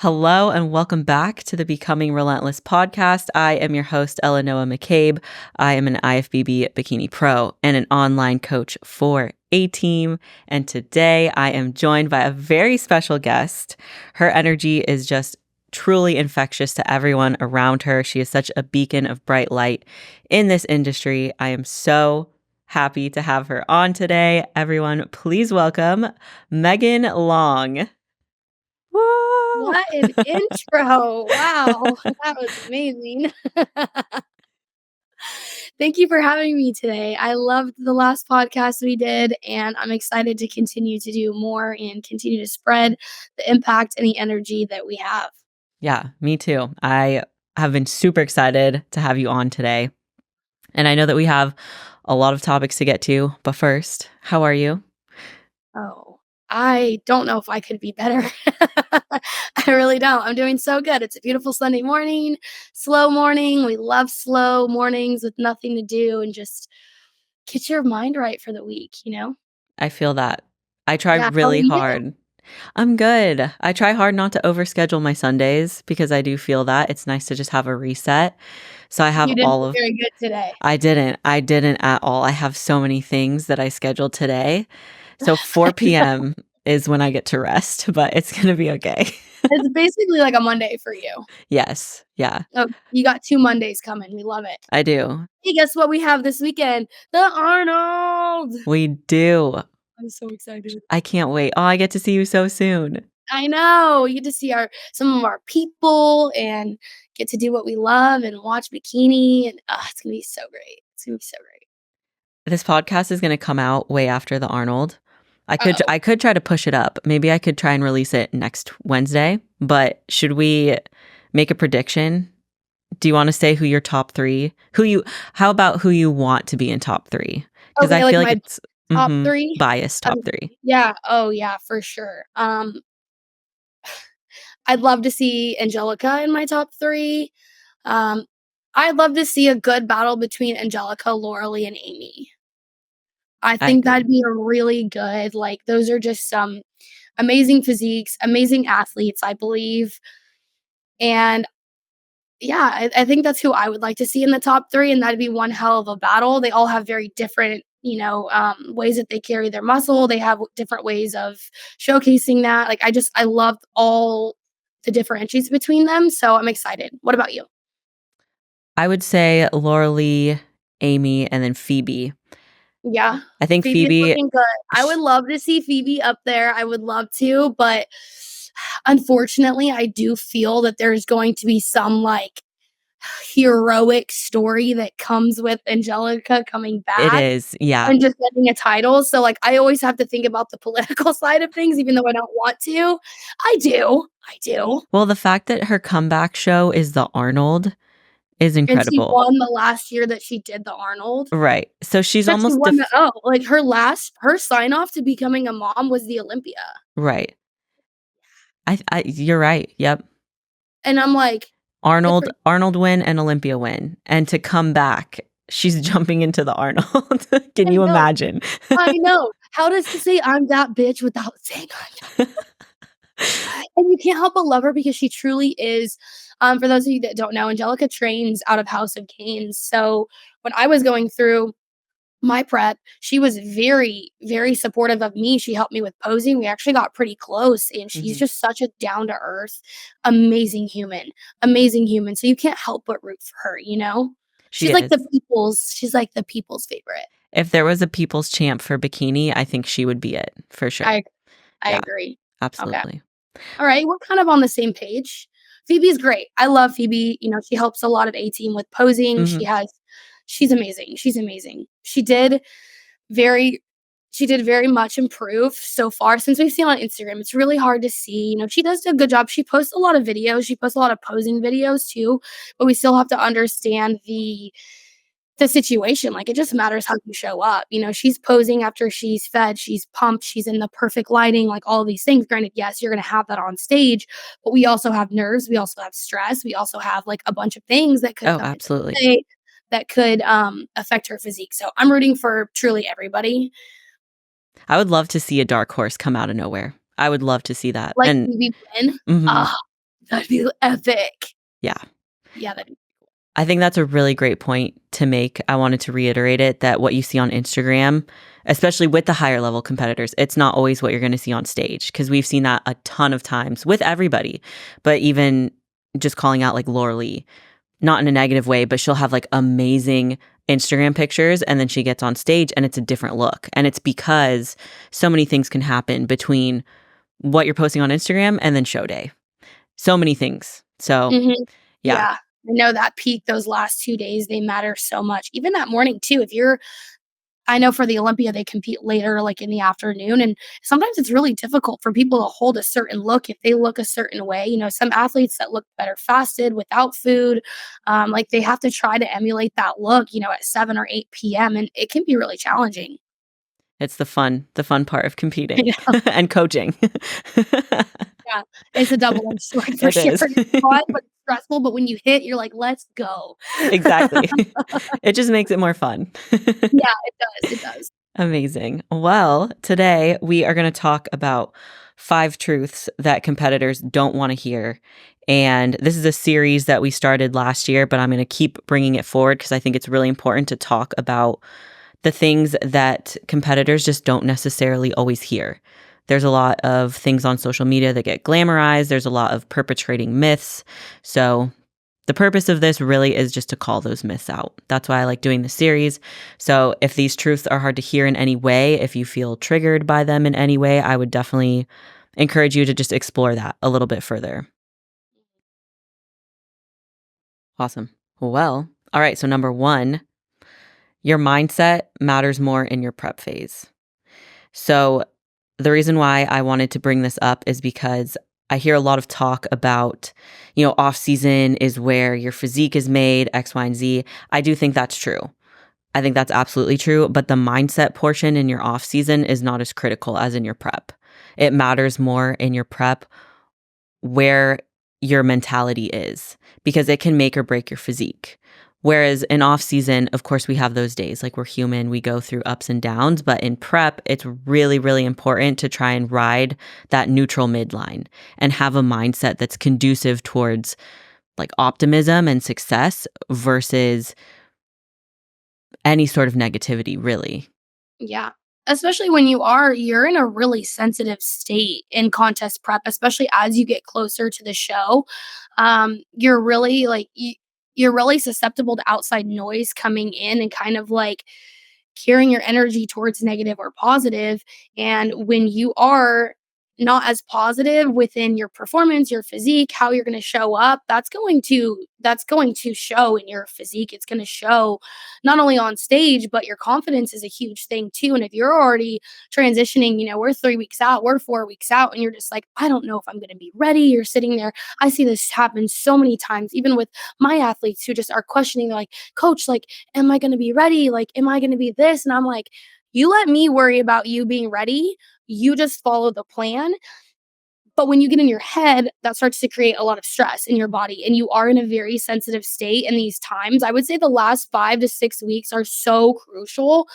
Hello and welcome back to the Becoming Relentless podcast. I am your host, Noa McCabe. I am an IFBB Bikini Pro and an online coach for A-Team. And today I am joined by a very special guest. Her energy is just truly infectious to everyone around her. She is such a beacon of bright light in this industry. I am so happy to have her on today. Everyone, please welcome Megan Long. Whoa! What an intro. Wow, that was amazing. Thank you for having me today. I loved the last podcast we did, and I'm excited to continue to do more and continue to spread the impact and the energy that we have. Yeah, me too. I have been super excited to have you on today. And I know that we have a lot of topics to get to, but first, how are you? Oh, I don't know if I could be better. I really don't. I'm doing so good. It's a beautiful Sunday morning, slow morning. We love slow mornings with nothing to do and just get your mind right for the week, you know? I feel that. I try Yeah, how are really you? hard. I'm good. I try hard not to overschedule my Sundays because I do feel that it's nice to just have a reset. So I have You didn't all do of very good today. I didn't at all. I have so many things that I scheduled today. So 4 p.m. is when I get to rest, but it's going to be okay. It's basically like a Monday for you. Yes. Yeah, Oh, you got 2 Mondays coming, we love it. I do. Hey, guess what we have this weekend? The Arnold! We do. I'm so excited. I can't wait. Oh, I get to see you so soon. I know, you get to see some of our people and get to do what we love and watch bikini, and, it's gonna be so great. It's gonna be so great. This podcast is going to come out way after the Arnold. Uh-oh. I could try to push it up. Maybe I could try and release it next Wednesday, but should we make a prediction? Do you want to say who your top 3? How about who you want to be in top 3? Cuz I Okay, like feel like my it's top 3? biased top 3. Yeah, oh, yeah, for sure. I'd love to see Angelica in my top 3. Um, I'd love to see a good battle between Angelica, Lauralee, and Amy. I I think agree. that'd be a really good those are just some amazing physiques, amazing athletes, I believe, and yeah, I think that's who I would like to see in the top 3, and that'd be one hell of a battle. They all have very different, ways that they carry their muscle. They have different ways of showcasing that. I love all the differentiates between them, so I'm excited. What about you? I would say Laura Lee, Amy, and then Phoebe. Yeah, I think Phoebe's Phoebe looking good. I sh- would love to see Phoebe up there. I would love to, but unfortunately, I do feel that there's going to be some heroic story that comes with Angelica coming it back is. Yeah. and just getting a title. So I always have to think about the political side of things, even though I don't want to. I do. I do. Well, the fact that her comeback show is the Arnold is And she incredible. won the last year that she did the Arnold. Right. So she's But she almost won her sign off to becoming a mom was the Olympia. right. You're right. Yep. And I'm like, good for Arnold win and Olympia win. And to come back, she's jumping into the Arnold. Can I you know. imagine? I know. How does she say I'm that bitch without saying I'm that? And you can't help but love her because she truly is. For those of you that don't know, Angelica trains out of House of Canes. So when I was going through my prep, she was very, very supportive of me. She helped me with posing. We actually got pretty close, and she's Mhm. just such a down to earth, amazing human, amazing human. So you can't help but root for her, you know? She is. She's like the people's favorite. If there was a people's champ for bikini, I think she would be it for sure. I I Yeah, agree. Okay. absolutely. All right, we're kind of on the same page. Phoebe's great. I love Phoebe. She helps a lot of A-Team with posing. Mhm. She's amazing. She's amazing. Very she did very much improve so far since we've seen on Instagram. It's really hard to see. She does a good job. She posts a lot of videos. She posts a lot of posing videos too, but we still have to understand the situation. It just matters how you show up. She's posing after she's fed, she's pumped, she's in the perfect lighting, all these things. Granted, yes, you're going to have that on stage, but we also have nerves, we also have stress, we also have a bunch of things that could Oh, come into absolutely. play that could affect her physique. So I'm rooting for truly everybody. I would love to see a dark horse come out of nowhere. I would love to see that. Like And Phoebe win. mhm. Ah, That'd be epic. Yeah. Yeah, that'd be I think that's a really great point to make. I wanted to reiterate it, that what you see on Instagram, especially with the higher level competitors, it's not always what you're going to see on stage, because we've seen that a ton of times with everybody. But even just calling out like Laura Lee, not in a negative way, but she'll have like amazing Instagram pictures and then she gets on stage and it's a different look. And it's because so many things can happen between what you're posting on Instagram and then show day. So many things. So, Mhm. yeah. Yeah. I know that peak, those last 2 days, they matter so much. Even that morning too, if you're I know for the Olympia, they compete later, like, in the afternoon, and sometimes it's really difficult for people to hold a certain look if they look a certain way. Some athletes that look better fasted, without food, like, they have to try to emulate that look, at 7 or 8 PM, and it can be really challenging. It's the fun part of competing Yeah, and coaching. yeah. It's a double-edged sword for It sure. is. It's fun, but it's stressful, but when you hit, you're like, "Let's go." Exactly. It just makes it more fun. Yeah, it does. Amazing. Well, today we are going to talk about 5 truths that competitors don't want to hear. And this is a series that we started last year, but I'm going to keep bringing it forward because I think it's really important to talk about the things that competitors just don't necessarily always hear. There's a lot of things on social media that get glamorized. There's a lot of perpetrating myths. So the purpose of this really is just to call those myths out. That's why I like doing the series. So if these truths are hard to hear in any way, if you feel triggered by them in any way, I would definitely encourage you to just explore that a little bit further. Awesome. Well, all right. So number 1, your mindset matters more in your prep phase. So the reason why I wanted to bring this up is because I hear a lot of talk about, off season is where your physique is made, X, Y, and Z. I do think that's true. I think that's absolutely true. But the mindset portion in your off season is not as critical as in your prep. It matters more in your prep where your mentality is, because it can make or break your physique. Whereas in off season, of course, we have those days, like we're human, we go through ups and downs, but in prep, it's really, really important to try and ride that neutral midline and have a mindset that's conducive towards like optimism and success versus any sort of negativity, really. Yeah. Especially when you're in a really sensitive state in contest prep, especially as you get closer to the show. You're really you're really susceptible to outside noise coming in and kind of like carrying your energy towards negative or positive. And when you are not as positive within your performance, your physique, how you're going to show up, that's going to show in your physique. It's going to show not only on stage, but your confidence is a huge thing too. And if you're already transitioning, we're 3 weeks out, we're 4 weeks out, and you're just like, I don't know if I'm going to be ready. You're sitting there. I see this happen so many times, even with my athletes who just are questioning, they're like, coach, like, am I going to be ready? Like, am I going to be this? And I'm like, you let me worry about you being ready. You just follow the plan. But when you get in your head, that starts to create a lot of stress in your body, and you are in a very sensitive state in these times. I would say the last 5 to 6 weeks are so crucial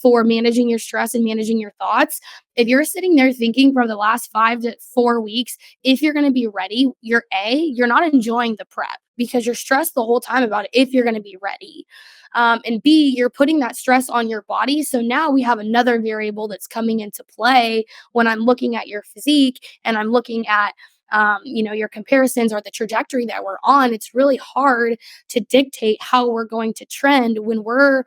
for managing your stress and managing your thoughts. If you're sitting there thinking for the last 5 to 4 weeks, if you're going to be ready, you're not enjoying the prep because you're stressed the whole time about it if you're going to be ready. And B, you're putting that stress on your body. So now we have another variable that's coming into play when I'm looking at your physique and I'm looking at your comparisons or the trajectory that we're on. It's really hard to dictate how we're going to trend when we're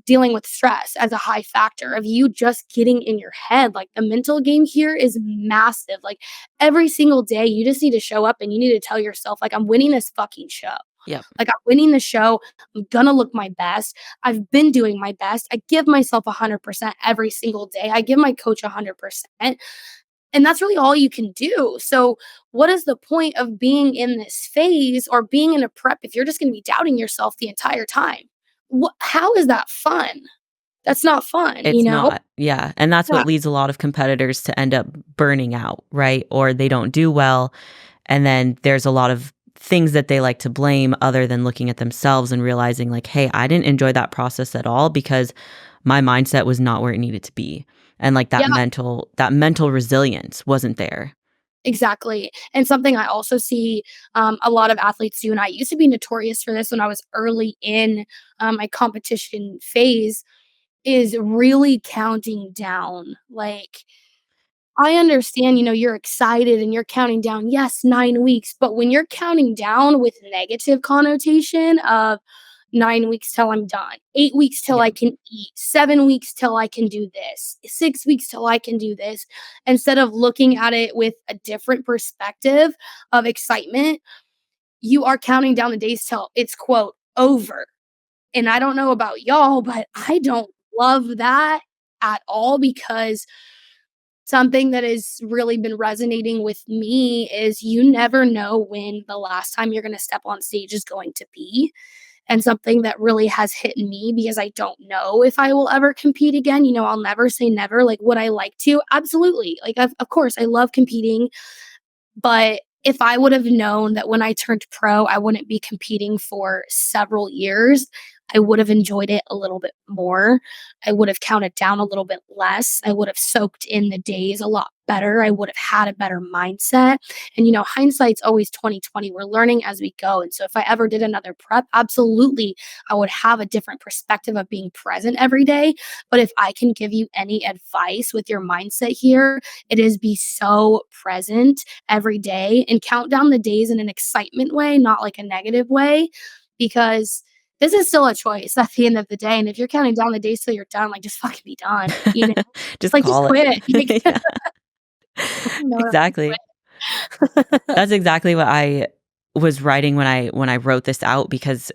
dealing with stress as a high factor of you just getting in your head. Like the mental game here is massive. Like every single day, you just need to show up and you need to tell yourself, like, I'm winning this fucking show. Yep. Like, I'm winning the show. I'm gonna look my best. I've been doing my best. I give myself 100% every single day. I give my coach 100%. And that's really all you can do. So, what is the point of being in this phase or being in a prep if you're just gonna be doubting yourself the entire time? How is that fun? That's not fun, you It's know? not. Yeah. And that's Yeah. what leads a lot of competitors to end up burning out, right? Or they don't do well. And then there's a lot of things that they like to blame other than looking at themselves and realizing like, hey, I didn't enjoy that process at all because my mindset was not where it needed to be. And like Yeah. that mental resilience wasn't there. Exactly. And something I also see a lot of athletes do, and I used to be notorious for this when I was early in my competition phase, is really counting down. Like, I understand, you're excited and you're counting down, yes, 9 weeks, but when you're counting down with negative connotation of 9 weeks till I'm done, 8 weeks till Yeah. I can eat, 7 weeks till I can do this, 6 weeks till I can do this, instead of looking at it with a different perspective of excitement, you are counting down the days till it's quote over. And I don't know about y'all, but I don't love that at all because something that has really been resonating with me is you never know when the last time you're going to step on stage is going to be. And something that really has hit me because I don't know if I will ever compete again. I'll never say never. Like, would I like to? Absolutely. Like, of course, I love competing. But if I would have known that when I turned pro, I wouldn't be competing for several years, I would have enjoyed it a little bit more. I would have counted down a little bit less. I would have soaked in the days a lot better. I would have had a better mindset. And hindsight's always 2020. We're learning as we go. And so if I ever did another prep, absolutely I would have a different perspective of being present every day. But if I can give you any advice with your mindset here, it is be so present every day and count down the days in an excitement way, not like a negative way, because this is still a choice at the end of the day. And if you're counting down the days till you're done, like just fucking be done. Just Like just call it. quit. Like, Yeah, no, exactly. quit. That's exactly what I was writing when I wrote this out, because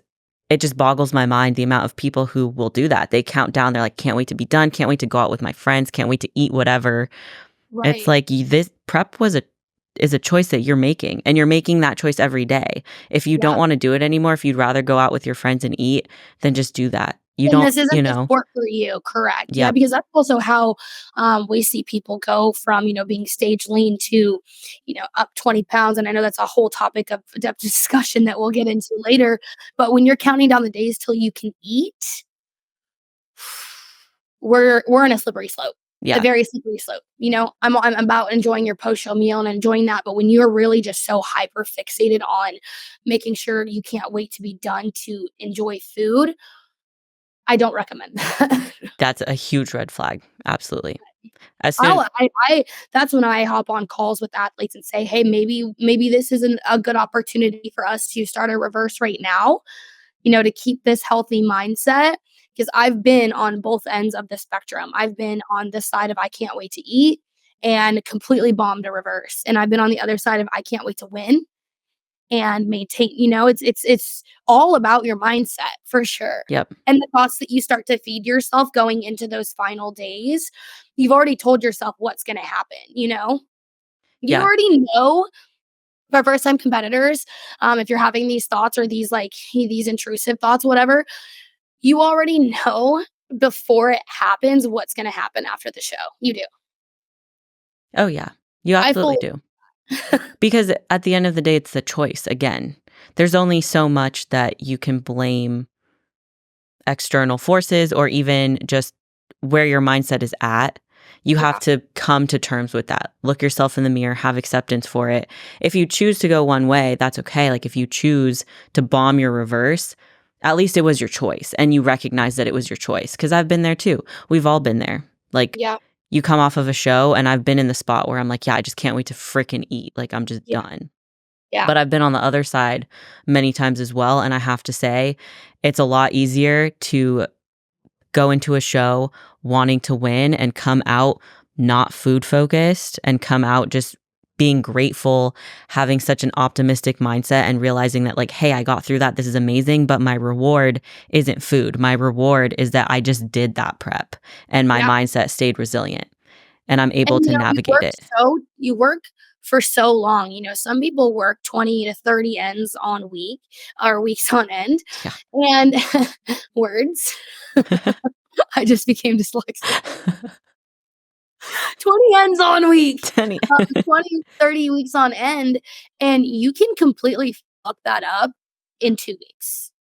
it just boggles my mind the amount of people who will do that. They count down. They're like, can't wait to be done. Can't wait to go out with my friends. Can't wait to eat whatever. It's Right. like this prep is a choice that you're making, and you're making that choice every day. If you don't Yeah. want to do it anymore, if you'd rather go out with your friends and eat, then just do that. You And don't, this isn't the sport for you, correct. Yeah, yep, because that's also how, we see people go from, being stage lean to, up 20 pounds, and I know that's a whole topic of depth discussion that we'll get into later, but when you're counting down the days till you can eat, we're in a slippery slope, a yeah, very slippery slope. I'm about enjoying your post-show meal and enjoying that, but when you're really just so hyper fixated on making sure you can't wait to be done to enjoy food, I don't recommend that. that's a huge red flag. Absolutely. As soon, I that's when I hop on calls with athletes and say, "Hey, maybe this isn't a good opportunity for us to start a reverse right now, to keep this healthy mindset." Because I've been on both ends of the spectrum. I've been on the side of I can't wait to eat and completely bombed a reverse. And I've been on the other side of I can't wait to win and maintain, it's all about your mindset for sure. yep, And the thoughts that you start to feed yourself going into those final days, you've already told yourself what's going to happen. You yeah. already know for first time competitors, if you're having these thoughts or these intrusive thoughts, whatever, you already know before it happens what's going to happen after the show. You do. Oh, yeah. You I absolutely fully. do. Because at the end of the day, it's the choice. Again, there's only so much that you can blame external forces or even just where your mindset is at. You have Yeah. to come to terms with that. Look yourself in the mirror, have acceptance for it. If you choose to go one way, that's okay. Like if you choose to bomb your reverse, at least it was your choice and you recognize that it was your choice. Because I've been there too. We've all been there. Like Yeah. you come off of a show and I've been in the spot where I'm like, yeah, I just can't wait to freaking eat. Like I'm just Yeah. done. Yeah. But I've been on the other side many times as well. And I have to say, it's a lot easier to go into a show wanting to win and come out not food focused and come out just being grateful, having such an optimistic mindset and realizing that like, hey, I got through that. This is amazing. But my reward isn't food. My reward is that I just did that prep and my Yeah. mindset stayed resilient and I'm And able to navigate it. you work for so long. Some people work 20 to 30 ends on weeks on end. Yeah. And words. I just became dyslexic. 20 ends on week. Tenny. 20, 30 weeks on end. And you can completely fuck that up in 2 weeks.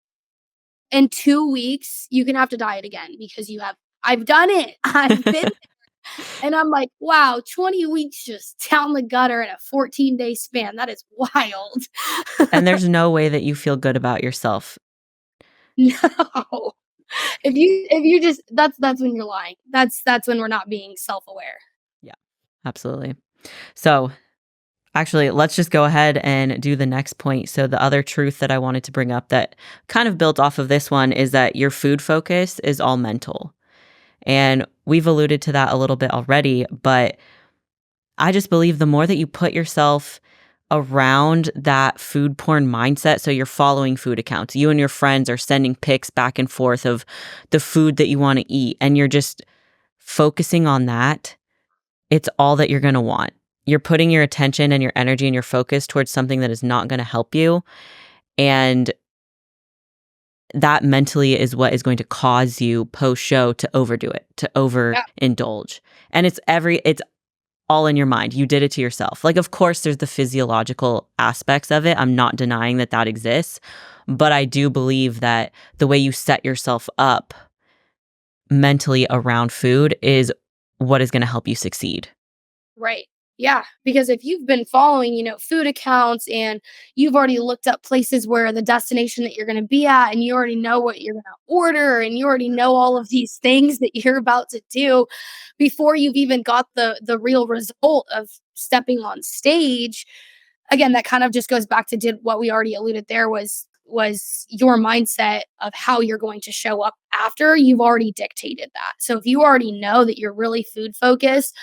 In 2 weeks, you can have to diet again because I've done it. I've been And I'm like, wow, 20 weeks just down the gutter in a 14-day span. That is wild. And there's no way that you feel good about yourself. No. If you just that's when you're lying. That's when we're not being self-aware. Yeah, absolutely. So actually, let's just go ahead and do the next point. So the other truth that I wanted to bring up that kind of built off of this one is that your food focus is all mental. And we've alluded to that a little bit already, but I just believe the more that you put yourself around that food porn mindset, so you're following food accounts, you and your friends are sending pics back and forth of the food that you want to eat, and you're just focusing on that, it's all that you're going to want. You're putting your attention and your energy and your focus towards something that is not going to help you. And that mentally is what is going to cause you post show to overdo it, to Yeah. overindulge. And it's all in your mind. You did it to yourself. Like, of course, there's the physiological aspects of it. I'm not denying that that exists. But I do believe that the way you set yourself up mentally around food is what is going to help you succeed. Right. Yeah, because if you've been following, food accounts and you've already looked up places where the destination that you're going to be at and you already know what you're going to order and you already know all of these things that you're about to do before you've even got the real result of stepping on stage, again, that kind of just goes back to did what we already alluded there was your mindset of how you're going to show up after you've already dictated that. So if you already know that you're really food focused,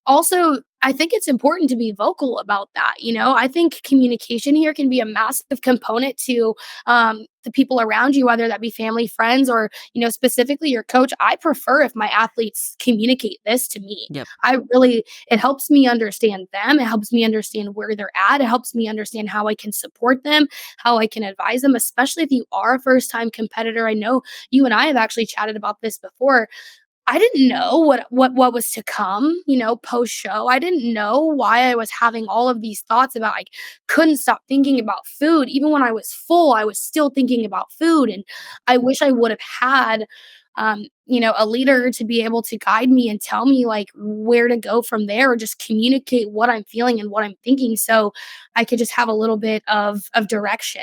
also, I think it's important to be vocal about that. I think communication here can be a massive component to the people around you, whether that be family, friends, or, specifically your coach. I prefer if my athletes communicate this to me. Yep. It helps me understand them. It helps me understand where they're at. It helps me understand how I can support them, how I can advise them, especially if you are a first time competitor. I know you and I have actually chatted about this before. I didn't know what was to come, post show. I didn't know why I was having all of these thoughts about I couldn't stop thinking about food. Even when I was full, I was still thinking about food. And I wish I would have had a leader to be able to guide me and tell me like where to go from there or just communicate what I'm feeling and what I'm thinking so I could just have a little bit of direction.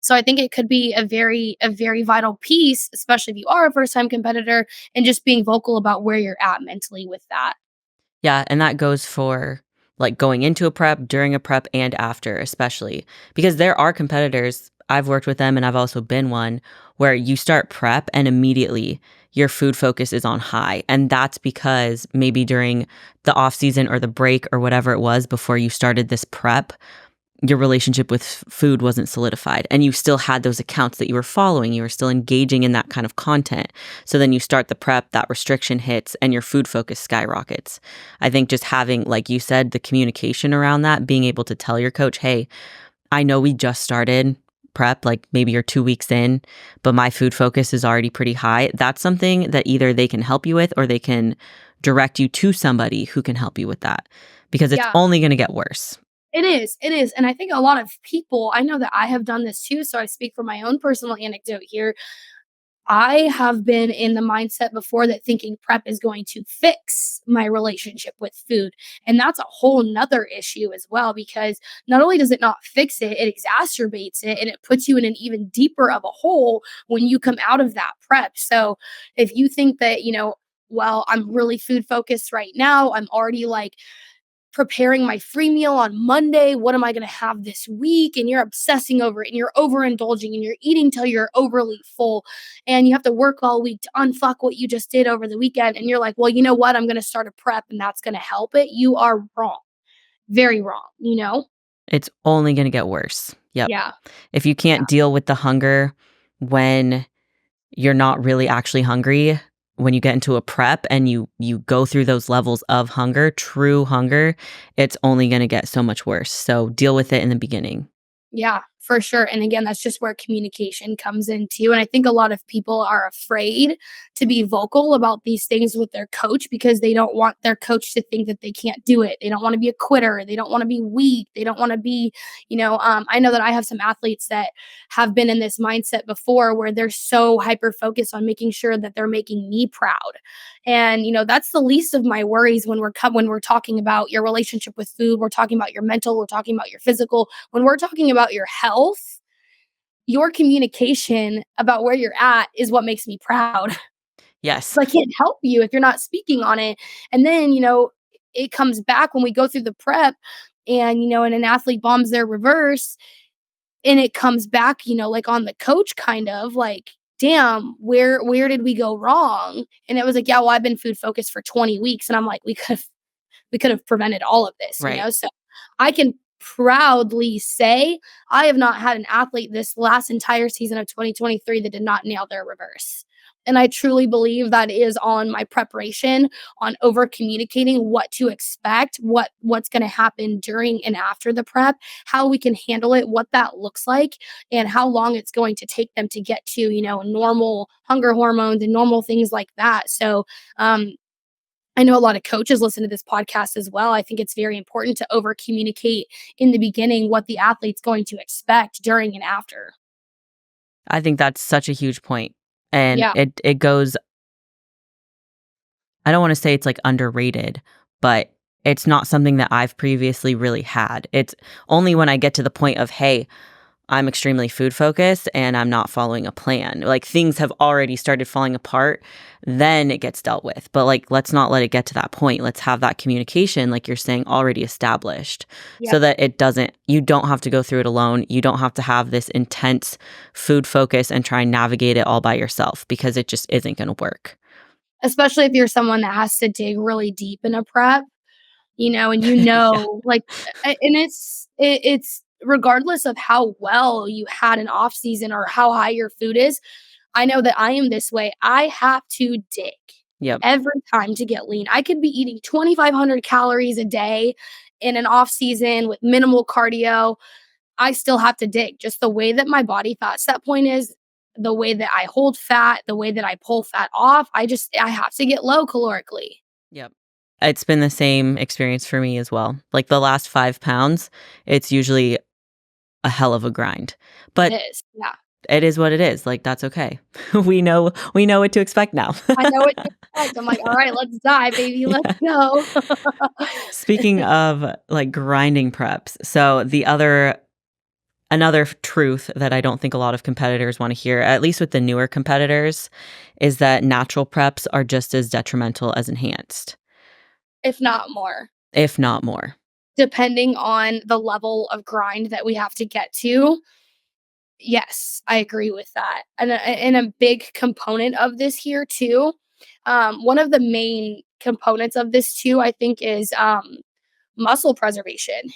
So I think it could be a very vital piece, especially if you are a first time competitor, and just being vocal about where you're at mentally with that. Yeah, and that goes for like going into a prep, during a prep, and after, especially because there are competitors. I've worked with them and I've also been one where you start prep and immediately your food focus is on high. And that's because maybe during the off season or the break or whatever it was before you started this prep, your relationship with food wasn't solidified and you still had those accounts that you were following. You were still engaging in that kind of content. So then you start the prep, that restriction hits and your food focus skyrockets. I think just having, like you said, the communication around that, being able to tell your coach, hey, I know we just started prep, like maybe you're 2 weeks in, but my food focus is already pretty high. That's something that either they can help you with or they can direct you to somebody who can help you with that because it's Yeah. only going to get worse. It is. It is. And I think a lot of people, I know that I have done this too. So I speak from my own personal anecdote here. I have been in the mindset before that thinking prep is going to fix my relationship with food. And that's a whole nother issue as well, because not only does it not fix it, it exacerbates it and it puts you in an even deeper of a hole when you come out of that prep. So if you think that, well, I'm really food focused right now, I'm already like, preparing my free meal on Monday. What am I going to have this week? And you're obsessing over it and you're overindulging and you're eating till you're overly full and you have to work all week to unfuck what you just did over the weekend. And you're like, well, you know what? I'm going to start a prep and that's going to help it. You are wrong. Very wrong. It's only going to get worse. Yep. Yeah. If you can't deal with the hunger when you're not really actually hungry, when you get into a prep and you go through those levels of hunger, true hunger, it's only going to get so much worse. So deal with it in the beginning. Yeah, For sure. And again, that's just where communication comes in too. And I think a lot of people are afraid to be vocal about these things with their coach because they don't want their coach to think that they can't do it. They don't want to be a quitter. They don't want to be weak. They don't want to be, I know that I have some athletes that have been in this mindset before where they're so hyper focused on making sure that they're making me proud. And, that's the least of my worries when we're talking about your relationship with food, we're talking about your mental, we're talking about your physical. When we're talking about your health, your communication about where you're at is what makes me proud. Yes. So I can't help you if you're not speaking on it. And then, it comes back when we go through the prep and, and an athlete bombs their reverse and it comes back, like on the coach kind of like, damn, where did we go wrong? And it was like, yeah, well, I've been food focused for 20 weeks. And I'm like, we could have prevented all of this, Right. So I can proudly say I have not had an athlete this last entire season of 2023 that did not nail their reverse. And I truly believe that is on my preparation, on over communicating what to expect, what's going to happen during and after the prep, how we can handle it, what that looks like, and how long it's going to take them to get to, normal hunger hormones and normal things like that. So, I know a lot of coaches listen to this podcast as well. I think it's very important to over communicate in the beginning what the athlete's going to expect during and after. I think that's such a huge point. And Yeah. it goes, I don't want to say it's like underrated, but it's not something that I've previously really had. It's only when I get to the point of, hey, I'm extremely food focused and I'm not following a plan. Like things have already started falling apart, then it gets dealt with. But like, let's not let it get to that point. Let's have that communication, like you're saying, already established so Yep. that you don't have to go through it alone. You don't have to have this intense food focus and try and navigate it all by yourself because it just isn't going to work. Especially if you're someone that has to dig really deep in a prep, and Yeah. like, and it's regardless of how well you had an off season or how high your food is. I know that I am this way. I have to dig Yep. every time to get lean. I could be eating 2,500 calories a day in an off season with minimal cardio. I still have to dig. Just the way that my body fat set point is, the way that I hold fat, the way that I pull fat off, I have to get low calorically. Yep. It's been the same experience for me as well. Like the last 5 pounds, it's usually a hell of a grind. It But is. Yeah. it is what it is. Like that's okay. We know what to expect now. I know what to expect. I'm like, all right, let's die, baby. Let's Yeah. go. Speaking of like grinding preps, so another truth that I don't think a lot of competitors want to hear, at least with the newer competitors, is that natural preps are just as detrimental as enhanced, If not more. if not more. Depending on the level of grind that we have to get to. Yes, I agree with that. And a big component of this here too, one of the main components of this too, I think, is muscle preservation.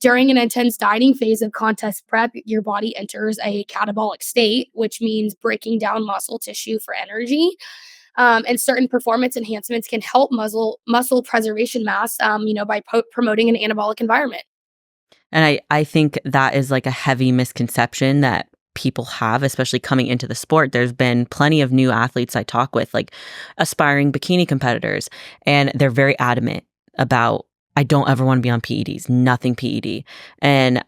During an intense dieting phase of contest prep, your body enters a catabolic state, which means breaking down muscle tissue for energy. And certain performance enhancements can help muscle preservation mass, by promoting an anabolic environment. And I think that is like a heavy misconception that people have, especially coming into the sport. There's been plenty of new athletes I talk with, like aspiring bikini competitors, and they're very adamant about, I don't ever want to be on PEDs, nothing PED. And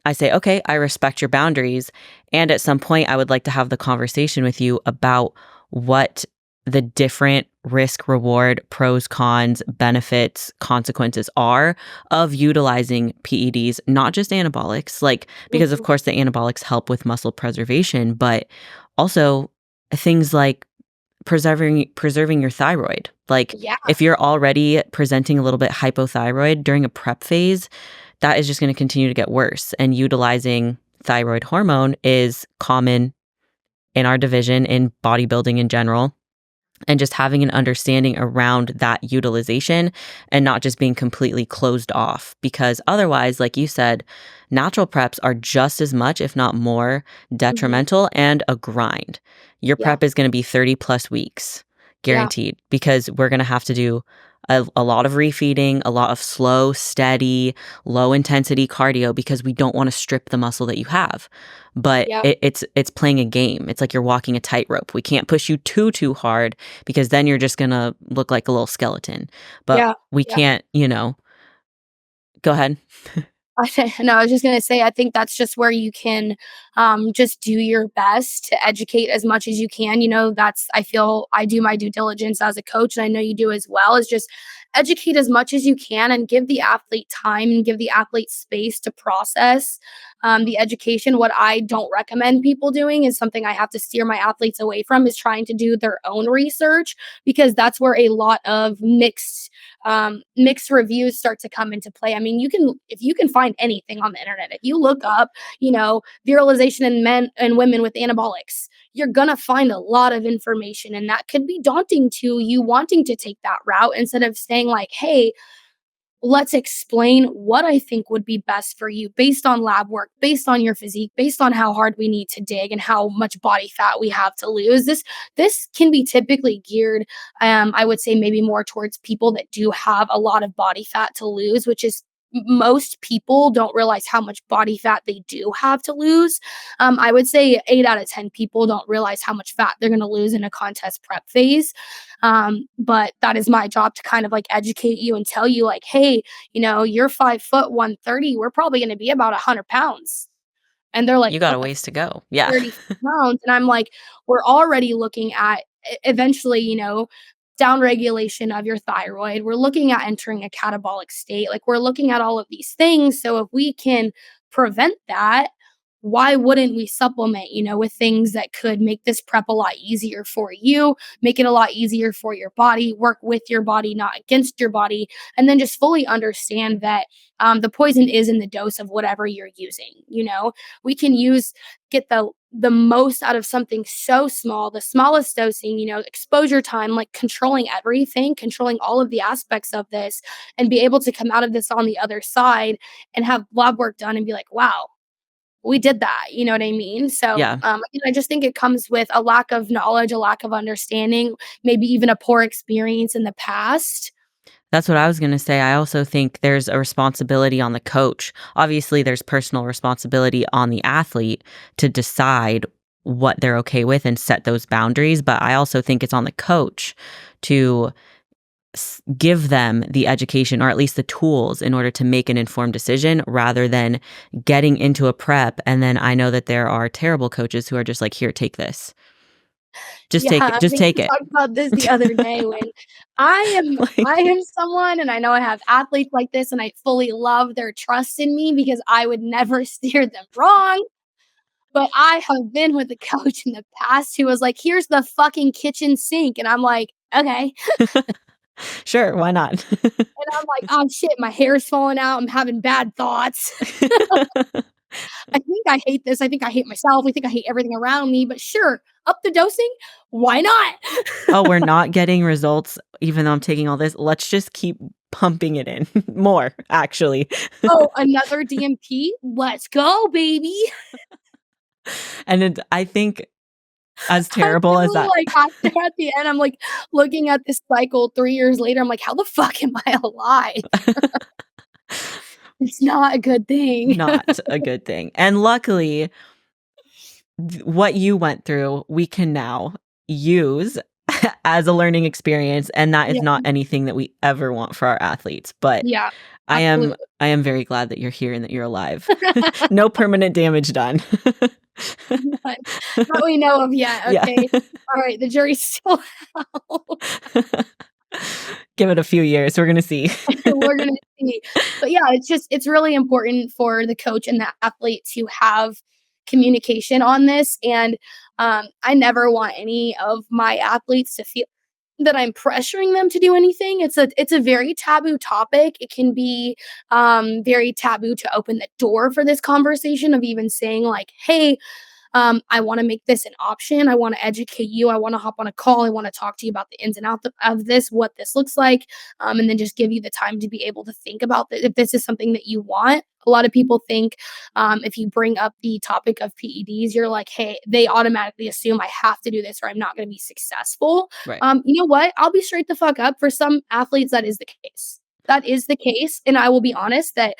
I say, okay, I respect your boundaries. And at some point, I would like to have the conversation with you about what the different risk, reward, pros, cons, benefits, consequences are of utilizing PEDs, not just anabolics, like, because of Mhm. course the anabolics help with muscle preservation, but also things like preserving your thyroid. Like Yeah, if you're already presenting a little bit hypothyroid during a prep phase, that is just going to continue to get worse. And utilizing thyroid hormone is common in our division, in bodybuilding in general, and just having an understanding around that utilization and not just being completely closed off. Because otherwise, like you said, natural preps are just as much, if not more, mhm, detrimental and a grind. Your yeah, prep is going to be 30 plus weeks yeah, guaranteed because we're going to have to do a lot of refeeding, a lot of slow, steady, low intensity cardio because we don't want to strip the muscle that you have. But Yeah. it's playing a game. It's like you're walking a tightrope. We can't push you too hard because then you're just gonna look like a little skeleton. But Yeah. we Yeah. can't, go ahead. No, I was just gonna say, I think that's just where you can just do your best to educate as much as you can. That's I feel I do my due diligence as a coach, and I know you do as well. Is just educate as much as you can and give the athlete time and give the athlete space to process the education. What I don't recommend people doing is something I have to steer my athletes away from is trying to do their own research because that's where a lot of mixed reviews start to come into play. I mean, if you can find anything on the internet, if you look up, virilization in men and women with anabolics, you're gonna find a lot of information, and that could be daunting to you wanting to take that route instead of saying like, "Hey, let's explain what I think would be best for you based on lab work, based on your physique, based on how hard we need to dig and how much body fat we have to lose." This can be typically geared, I would say maybe more towards people that do have a lot of body fat to lose, which is most people don't realize how much body fat they do have to lose. I would say 8 out of 10 people don't realize how much fat they're going to lose in a contest prep phase. But that is my job to kind of like educate you and tell you, like, hey, you're 5 foot 130. We're probably going to be about 100 pounds. And they're like, You got a what the ways to go. Yeah. 30 pounds? And I'm like, we're already looking at eventually, down regulation of your thyroid. We're looking at entering a catabolic state. Like we're looking at all of these things. So if we can prevent that, why wouldn't we supplement, with things that could make this prep a lot easier for you, make it a lot easier for your body, work with your body, not against your body, and then just fully understand that the poison is in the dose of whatever you're using. We can get the most out of something so small, the smallest dosing, exposure time, like controlling everything, controlling all of the aspects of this, and be able to come out of this on the other side and have lab work done and be like, wow, we did that. You know what I mean? So, Yeah. I just think it comes with a lack of knowledge, a lack of understanding, maybe even a poor experience in the past. That's what I was going to say. I also think there's a responsibility on the coach. Obviously, there's personal responsibility on the athlete to decide what they're okay with and set those boundaries. But I also think it's on the coach to give them the education or at least the tools in order to make an informed decision rather than getting into a prep. And then I know that there are terrible coaches who are just like, here, take this. Just Yeah, take it. I Just think take we it. talked about this the other day when I Like, am someone, and I know I have athletes like this, and I fully love their trust in me because I would never steer them wrong. But I have been with a coach in the past who was like, "Here's the fucking kitchen sink," and I'm like, "Okay." sure, why not? And I'm like, "Oh shit, my hair's falling out. I'm having bad thoughts. I think I hate this. I think I hate myself. I think I hate everything around me. But sure, up the dosing. Why not?" Oh, we're not getting results even though I'm taking all this. Let's just keep pumping it in more, actually. Oh, another DMP? Let's go, baby. I think as I'm terrible as literally that like, after at the end, I'm like looking at this cycle 3 years later. I'm like, how the fuck am I alive? It's not a good thing. not a good thing. And luckily, what you went through, we can now use as a learning experience, and that is Yeah, not anything that we ever want for our athletes. But yeah, I am absolutely. I am very glad that you're here and that you're alive. No permanent damage done. None that we know of yet, Yeah. okay? Alright, the jury's still out. Give it a few years. We're gonna see. We're gonna see. But yeah, it's really important for the coach and the athlete to have communication on this, and, I never want any of my athletes to feel that I'm pressuring them to do anything. It's a very taboo topic. It can be, very taboo to open the door for this conversation of even saying like, "Hey, I want to make this an option. I want to educate you. I want to hop on a call. I want to talk to you about the ins and outs of this, what this looks like, and then just give you the time to be able to think about if this is something that you want. A lot of people think if you bring up the topic of PEDs, you're like, hey, they automatically assume I have to do this or I'm not going to be successful. Right. You know what? I'll be straight the fuck up. For some athletes, that is the case. That is the case. And I will be honest that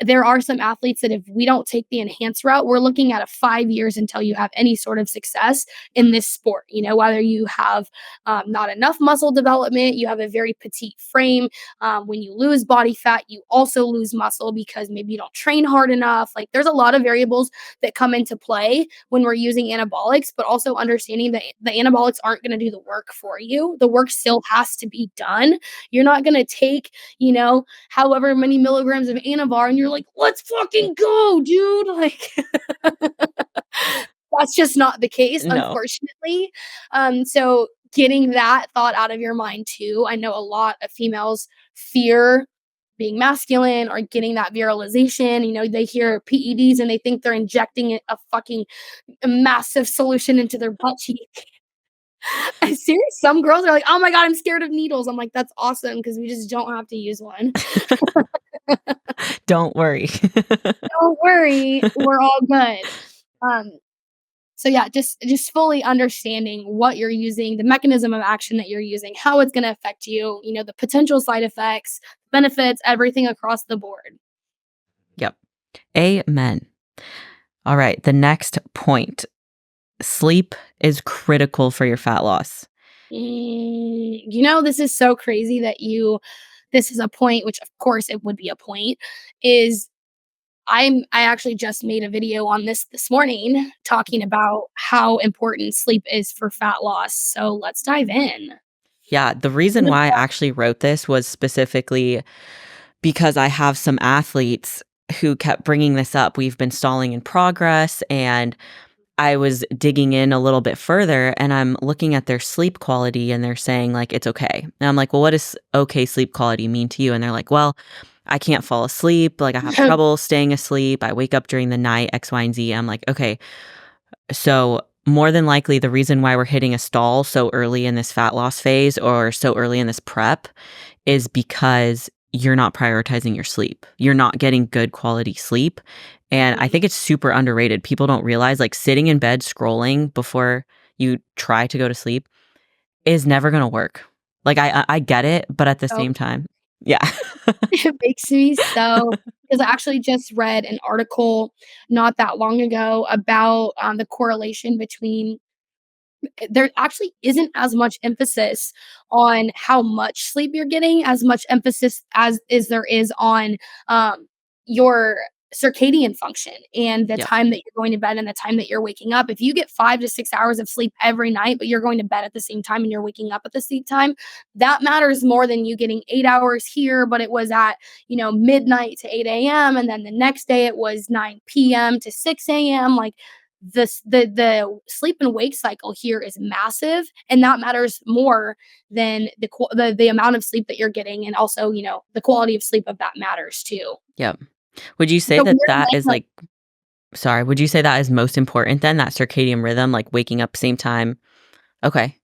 there are some athletes that if we don't take the enhanced route, we're looking at a 5 years until you have any sort of success in this sport. You know, whether you have not enough muscle development, you have a very petite frame. When you lose body fat, you also lose muscle because maybe you don't train hard enough. Like there's a lot of variables that come into play when we're using anabolics, but also understanding that the anabolics aren't going to do the work for you. The work still has to be done. You're not going to take, you know, however many milligrams of Anavar and you're like, let's fucking go, dude. Like, that's just not the case, No. unfortunately. So getting that thought out of your mind too. I know a lot of females fear being masculine or getting that virilization. You know, they hear PEDs and they think they're injecting a fucking massive solution into their butt cheek. Serious, some girls are like, oh my God, I'm scared of needles. I'm like, that's awesome because we just don't have to use one. Don't worry. Don't worry, we're all good. Um, so yeah, just fully understanding what you're using, the mechanism of action that you're using, how it's gonna affect you, you know, the potential side effects, benefits, everything across the board. Yep. Amen. All right. The next point. Sleep is critical for your fat loss. You know, this is so crazy that this is a point, which of course it would be a point, is I actually just made a video on this morning talking about how important sleep is for fat loss. So let's dive in. Yeah. The reason why I actually wrote this was specifically because I have some athletes who kept bringing this up. We've been stalling in progress, and I was digging in a little bit further, and I'm looking at their sleep quality, and they're saying like, it's okay. And I'm like, well, what does okay sleep quality mean to you? And they're like, well, I can't fall asleep. Like I have trouble staying asleep. I wake up during the night, X, Y, and Z. I'm like, okay. So more than likely the reason why we're hitting a stall so early in this fat loss phase or so early in this prep is because you're not prioritizing your sleep. You're not getting good quality sleep. And I think it's super underrated. People don't realize like sitting in bed scrolling before you try to go to sleep is never going to work. Like I get it, but at the So same time, yeah. it makes me so because I actually just read an article not that long ago about the correlation between there actually isn't as much emphasis on how much sleep you're getting, as much emphasis as there is on your circadian function and the Yep. time that you're going to bed and the time that you're waking up. If you get 5 to 6 hours of sleep every night, but you're going to bed at the same time and you're waking up at the same time, that matters more than you getting 8 hours here, but it was at, you know, midnight to 8 a.m. And then the next day it was 9 p.m. to 6 a.m. Like the sleep and wake cycle here is massive, and that matters more than the amount of sleep that you're getting, and also, you know, the quality of sleep of that matters too. Yep. Would you say So that weird that is like, like, sorry, would you say that is most important then, that circadian rhythm, like waking up same time? Okay.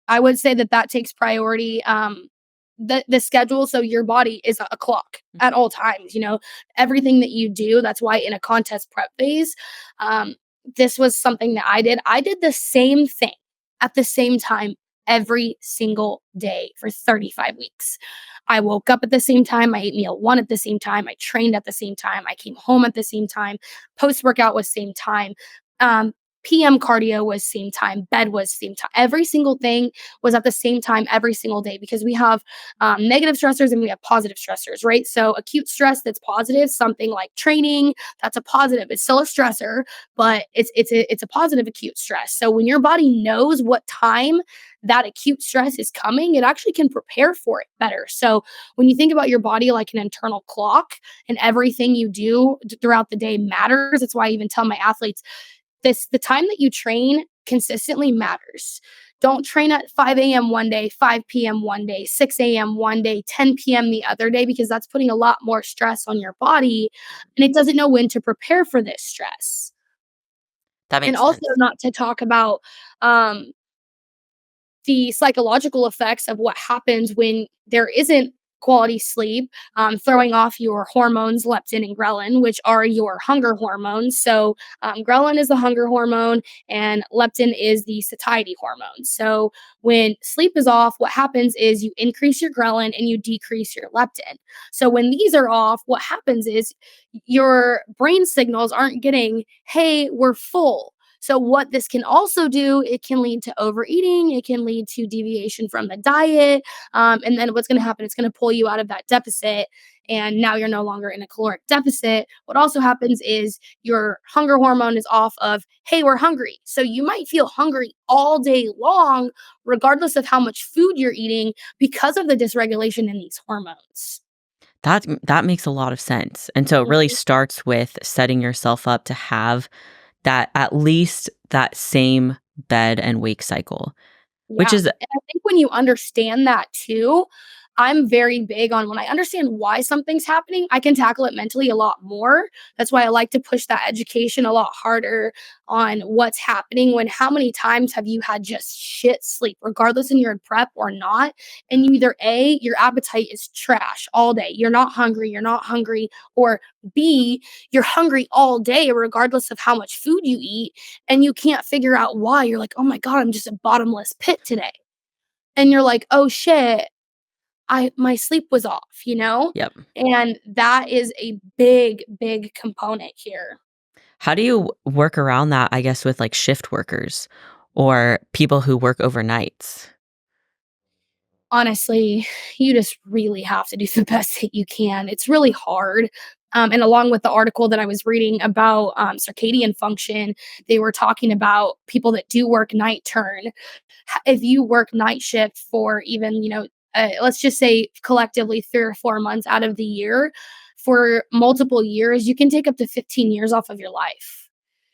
I would say that that takes priority. The schedule, so your body is a clock at all times. You know, everything that you do. That's why in a contest prep phase, this was something that I did. I did the same thing at the same time every single day for 35 weeks. I woke up at the same time. I ate meal one at the same time. I trained at the same time. I came home at the same time. Post workout was same time. Um, PM cardio was same time. Bed was same time. Every single thing was at the same time every single day because we have negative stressors and we have positive stressors, right? So acute stress that's positive, something like training, that's a positive. It's still a stressor, but it's a positive acute stress. So when your body knows what time that acute stress is coming, it actually can prepare for it better. So when you think about your body like an internal clock and everything you do throughout the day matters, that's why I even tell my athletes the time that you train consistently matters. Don't train at 5 a.m. one day, 5 p.m. one day, 6 a.m. one day, 10 p.m. the other day, because that's putting a lot more stress on your body and it doesn't know when to prepare for this stress. That And makes also sense. not to talk about, um, the psychological effects of what happens when there isn't quality sleep, throwing off your hormones, leptin and ghrelin, which are your hunger hormones. So, ghrelin is the hunger hormone, and leptin is the satiety hormone. So, when sleep is off, what happens is you increase your ghrelin and you decrease your leptin. So, when these are off, what happens is your brain signals aren't getting, hey, we're full. So what this can also do, it can lead to overeating, it can lead to deviation from the diet, and then what's going to happen? It's going to pull you out of that deficit, and now you're no longer in a caloric deficit. What also happens is your hunger hormone is off of, hey, we're hungry. So you might feel hungry all day long, regardless of how much food you're eating, because of the dysregulation in these hormones. That makes a lot of sense. And so it really Mhm. starts with setting yourself up to have that at least that same bed and wake cycle, which Yeah, is and I think when you understand that too, I'm very big on when I understand why something's happening, I can tackle it mentally a lot more. That's why I like to push that education a lot harder on what's happening when how many times have you had just shit sleep, regardless in you're in prep or not, and you either A, your appetite is trash all day, you're not hungry, or B, you're hungry all day regardless of how much food you eat, and you can't figure out why. You're like, "Oh my god, I'm just a bottomless pit today." And you're like, "Oh shit, I my sleep was off," you know? yep. And that is a big, big component here. How do you work around that, I guess, with like shift workers or people who work overnights? Honestly, you just really have to do the best that you can. It's really hard. And along with the article that I was reading about circadian function, they were talking about people that do work night turn. If you work night shift for even, let's just say collectively 3 or 4 months out of the year, for multiple years, you can take up to 15 years off of your life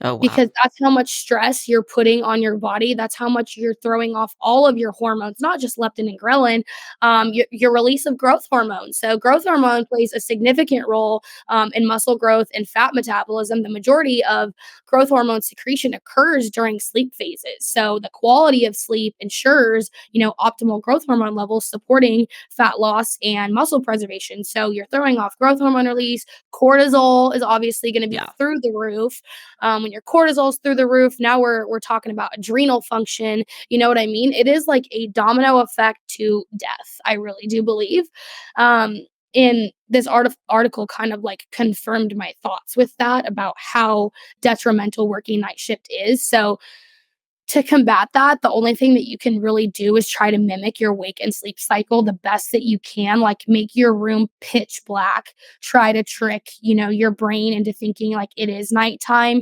Oh, wow. because that's how much stress you're putting on your body. That's how much you're throwing off all of your hormones, not just leptin and ghrelin, your release of growth hormone. So, growth hormone plays a significant role in muscle growth and fat metabolism. The majority of growth hormone secretion occurs during sleep phases. So, the quality of sleep ensures, optimal growth hormone levels supporting fat loss and muscle preservation. So, you're throwing off growth hormone release. Cortisol is obviously going to be Yeah. through the roof. When your cortisol's through the roof, now we're talking about adrenal function. You know what I mean? It is like a domino effect to death. I really do believe. Um, in this article kind of like confirmed my thoughts with that about how detrimental working night shift is. So to combat that, the only thing that you can really do is try to mimic your wake and sleep cycle the best that you can. Like make your room pitch black. Try to trick, your brain into thinking like it is nighttime.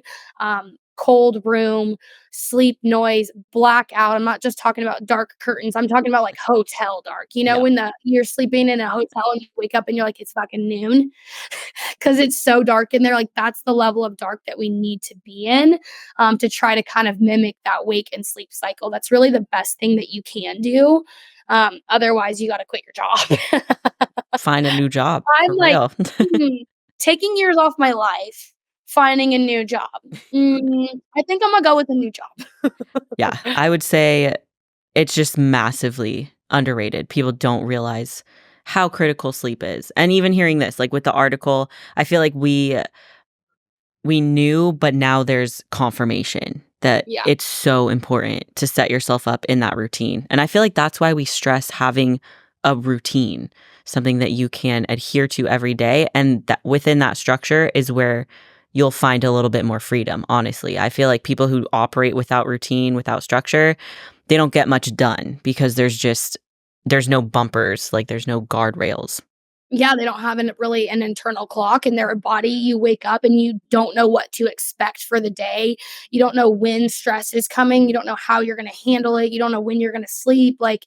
Cold room, sleep noise, blackout. I'm not just talking about dark curtains. I'm talking about like hotel dark. Yeah. When the you're sleeping in a hotel and you wake up and you're like, it's fucking noon because it's so dark in there. Like that's the level of dark that we need to be in to try to kind of mimic that wake and sleep cycle. That's really the best thing that you can do. Otherwise, you got to quit your job. Find a new job I'm for like, real. taking years off my life, finding a new job. I think I'm gonna go with a new job. Yeah. I would say it's just massively underrated. People don't realize how critical sleep is. And even hearing this, like with the article, I feel like we knew, but now there's confirmation that Yeah. it's so important to set yourself up in that routine. And I feel like that's why we stress having a routine, something that you can adhere to every day. And that within that structure is where you'll find a little bit more freedom, honestly. I feel like people who operate without routine, without structure, they don't get much done because there's no bumpers, like there's no guardrails. Yeah, they don't have really an internal clock in their body. You wake up and you don't know what to expect for the day. You don't know when stress is coming. You don't know how you're going to handle it. You don't know when you're going to sleep. Like,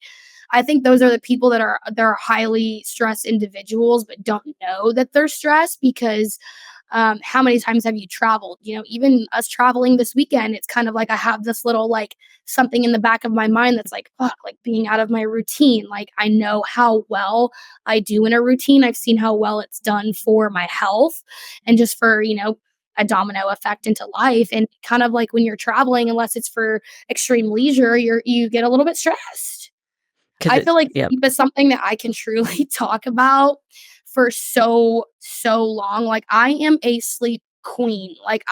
I think those are the people that are highly stressed individuals, but don't know that they're stressed because how many times have you traveled? Even us traveling this weekend, it's kind of like I have this little like something in the back of my mind that's like, fuck, like being out of my routine. Like I know how well I do in a routine. I've seen how well it's done for my health and just for, a domino effect into life. And kind of like when you're traveling, unless it's for extreme leisure, you get a little bit stressed. Because I feel like yep. sleep is something that I can truly talk about for so long. Like, I am a sleep queen. Like,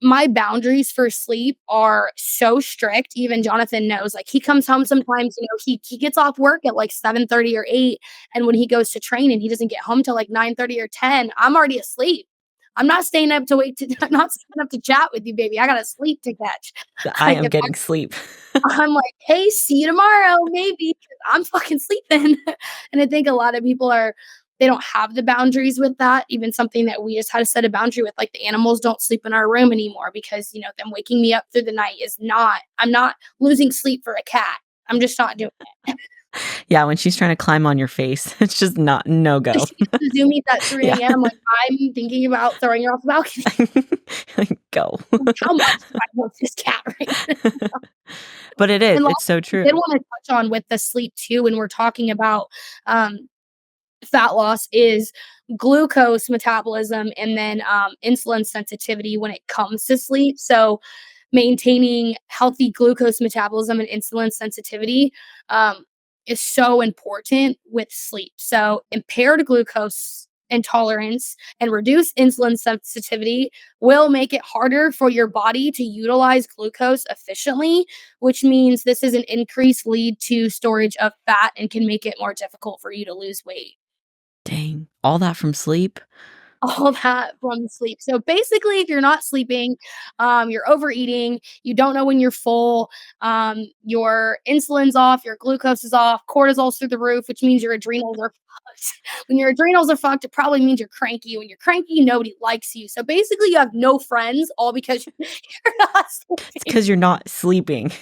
my boundaries for sleep are so strict. Even Jonathan knows. Like, he comes home sometimes, he gets off work at like 7:30 or 8, and when he goes to train and he doesn't get home till like 9:30 or 10, I'm already asleep. I'm not staying up to I'm not staying up to chat with you, baby. I got a sleep to catch. I Like, am if getting sleep. I'm like, "Hey, see you tomorrow, maybe, 'cause I'm fucking sleeping." And I think a lot of people they don't have the boundaries with that, even something that we just had to set a boundary with, like, the animals don't sleep in our room anymore because, them waking me up through the night is not I'm not losing sleep for a cat. I'm just not doing it. Yeah, when she's trying to climb on your face, it's just not no go. She gets to Zoomies at 3 Yeah. AM, like, I'm thinking about throwing her off the balcony. Like, go. Like, how much do I love this cat right now? But And it's also, so I true. did wanna touch on with the sleep too, when we're talking about, fat loss, is glucose metabolism and then, insulin sensitivity when it comes to sleep. So, maintaining healthy glucose metabolism and insulin sensitivity, um, is so important with sleep. So, impaired glucose intolerance and reduced insulin sensitivity will make it harder for your body to utilize glucose efficiently, which means this is an increased lead to storage of fat and can make it more difficult for you to lose weight. Dang, all that from sleep? All that from sleep. So basically, if you're not sleeping, you're overeating, you don't know when you're full, your insulin's off, your glucose is off, cortisol's through the roof, which means your adrenals are fucked. When your adrenals are fucked, it probably means you're cranky. When you're cranky, nobody likes you. So basically, you have no friends, all because you're not It's sleeping. because 'cause you're not sleeping.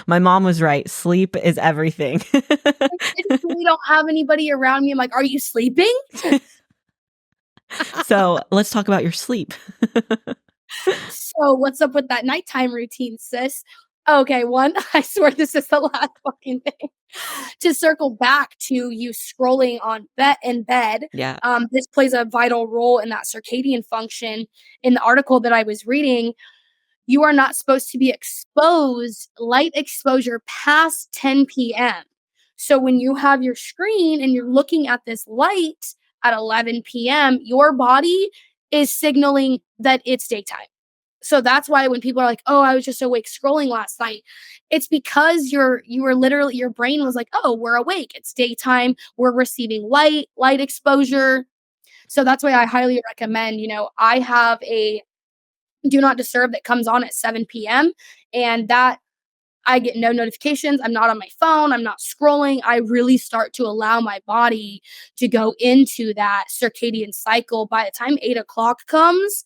My mom was right, sleep is everything. I just really don't have anybody around me. I'm like, are you sleeping? So, let's talk about your sleep. So, what's up with that nighttime routine, sis? Okay, one, I swear this is the last fucking thing. To circle back to you scrolling on in bed, Yeah. this plays a vital role in that circadian function. In the article that I was reading, you are not supposed to be exposed light exposure past 10 p.m. So when you have your screen and you're looking at this light at 11 p.m., your body is signaling that it's daytime. So that's why when people are like, "Oh, I was just awake scrolling last night," it's because you were literally your brain was like, "Oh, we're awake. It's daytime. We're receiving light exposure." So that's why I highly recommend, I have a do not disturb that comes on at 7 p.m. and that I get no notifications. I'm not on my phone. I'm not scrolling. I really start to allow my body to go into that circadian cycle. By the time 8 o'clock comes,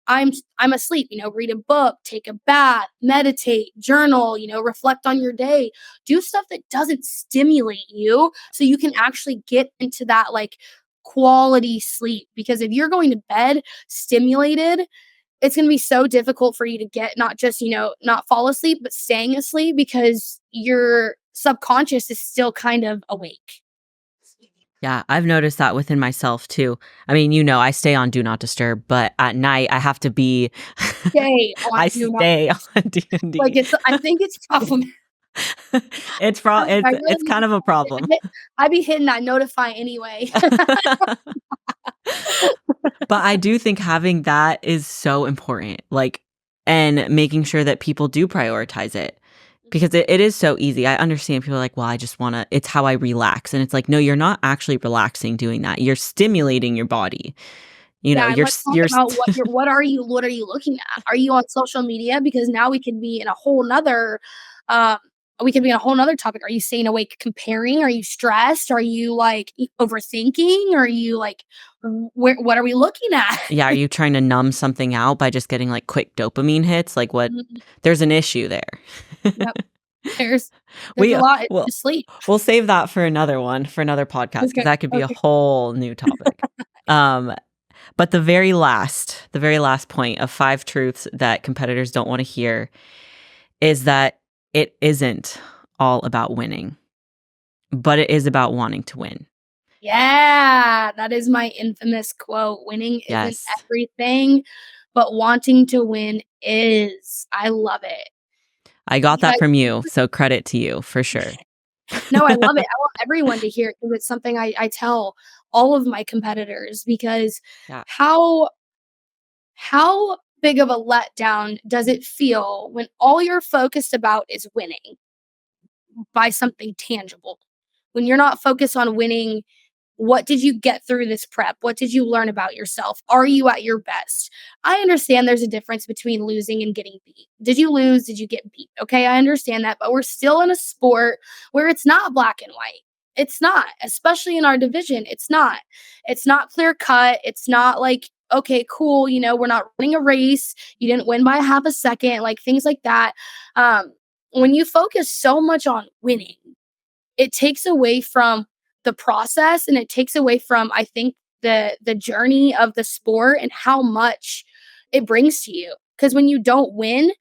I'm asleep. Read a book, take a bath, meditate, journal. Reflect on your day. Do stuff that doesn't stimulate you, so you can actually get into that like quality sleep. Because if you're going to bed stimulated, it's going to be so difficult for you to get not just, not fall asleep, but staying asleep because your subconscious is still kind of awake. Yeah, I've noticed that within myself too. I mean, I stay on do not disturb, but at night I have to be Stay on I do not stay disturb. on Like, D&D. I think it's problematic. I really It's need kind to of a stop it. problem. I be hitting that notify anyway. But I do think having that is so important, like, and making sure that people do prioritize it because it is so easy. I understand people are like, well, I just want to, it's how I relax. And it's like, no, you're not actually relaxing doing that. You're stimulating your body. Yeah, and let's talk You're, about what are you looking at? Are you on social media? Because now um, we could be in a whole nother topic. Are you staying awake comparing? Are you stressed? Are you like overthinking? Are you like what are we looking at? yeah, are you trying to numb something out by just getting like quick dopamine hits? Like what? Mhm. There's an issue there. Yep. There's there's we a lot. It's well, just sleep. we'll save that for another one, for another podcast, because Okay. that could be a Okay. whole new topic. Um, but the very last point of 5 truths that competitors don't want to hear is that it isn't all about winning, but it is about wanting to win. Yeah, that is my infamous quote. Winning isn't Yes. everything, but wanting to win is. I love it. I got that Because from you, so credit to you for sure. no, I love it. I want everyone to hear it because it's something I tell all of my competitors because Yeah. how how big of a letdown does it feel when all you're focused about is winning by something tangible? When you're not focused on winning, what did you get through this prep? What did you learn about yourself? Are you at your best? I understand there's a difference between losing and getting beat. Did you lose? Did you get beat? Okay, I understand that, but we're still in a sport where it's not black and white. It's not, especially in our division. It's not. It's not clear cut. It's not like, okay, cool, we're not running a race. You didn't win by half a second, like things like that. Um, when you focus so much on winning, it takes away from the process and it takes away from, I think, the journey of the sport and how much it brings to you. Because when you don't win,